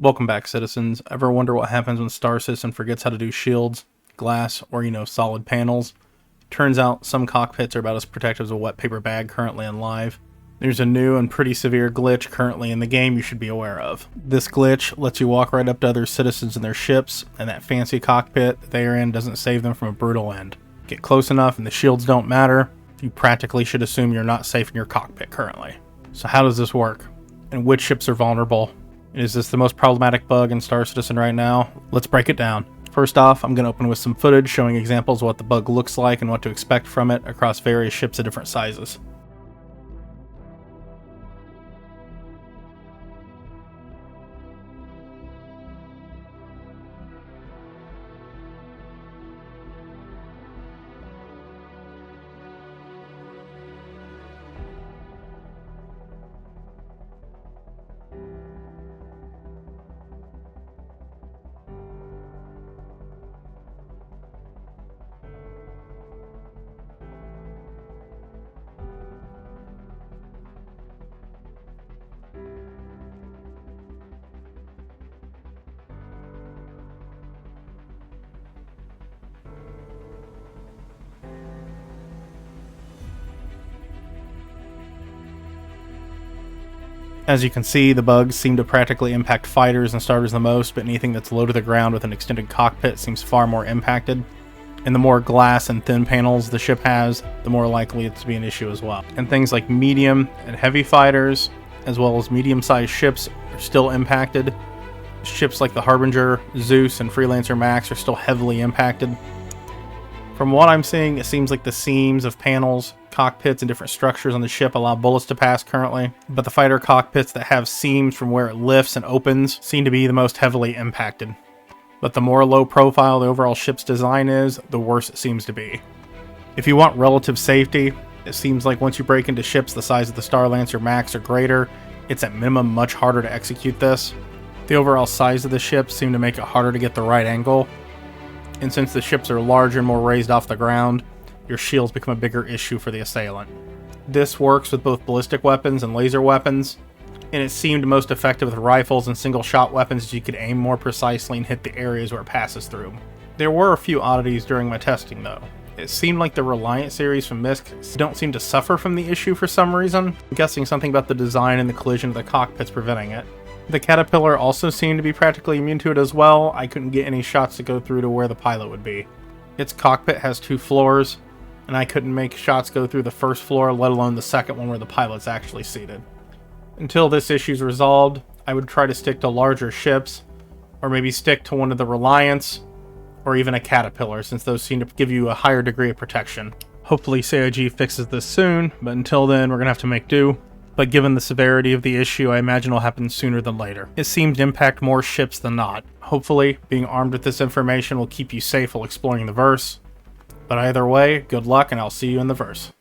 Welcome back, citizens. Ever wonder what happens when Star Citizen forgets how to do shields, glass, or solid panels? Turns out some cockpits are about as protective as a wet paper bag currently in live. There's a new and pretty severe glitch currently in the game you should be aware of. This glitch lets you walk right up to other citizens in their ships, and that fancy cockpit they are in doesn't save them from a brutal end. Get close enough and the shields don't matter, you practically should assume you're not safe in your cockpit currently. So how does this work? And which ships are vulnerable? Is this the most problematic bug in Star Citizen right now? Let's break it down. First off, I'm going to open with some footage showing examples of what the bug looks like and what to expect from it across various ships of different sizes. As you can see, the bugs seem to practically impact fighters and starters the most, but anything that's low to the ground with an extended cockpit seems far more impacted. And the more glass and thin panels the ship has, the more likely it's to be an issue as well. And things like medium and heavy fighters, as well as medium-sized ships, are still impacted. Ships like the Harbinger, Zeus, and Freelancer Max are still heavily impacted. From what I'm seeing, it seems like the seams of panels, cockpits, and different structures on the ship allow bullets to pass currently, but the fighter cockpits that have seams from where it lifts and opens seem to be the most heavily impacted. But the more low profile the overall ship's design is, the worse it seems to be. If you want relative safety, it seems like once you break into ships the size of the Starlancer Max or greater, it's at minimum much harder to execute this. The overall size of the ship seems to make it harder to get the right angle, and since the ships are larger and more raised off the ground, your shields become a bigger issue for the assailant. This works with both ballistic weapons and laser weapons, and it seemed most effective with rifles and single-shot weapons as you could aim more precisely and hit the areas where it passes through. There were a few oddities during my testing though. It seemed like the Reliant series from MISC don't seem to suffer from the issue for some reason. I'm guessing something about the design and the collision of the cockpits preventing it. The Caterpillar also seemed to be practically immune to it as well. I couldn't get any shots to go through to where the pilot would be. Its cockpit has 2 floors, and I couldn't make shots go through the first floor, let alone the second one where the pilot's actually seated. Until this issue's resolved, I would try to stick to larger ships, or maybe stick to one of the Reliants, or even a Caterpillar, since those seem to give you a higher degree of protection. Hopefully CIG fixes this soon, but until then we're going to have to make do. But given the severity of the issue, I imagine it'll happen sooner than later. It seems to impact more ships than not. Hopefully, being armed with this information will keep you safe while exploring the verse. But either way, good luck and I'll see you in the verse.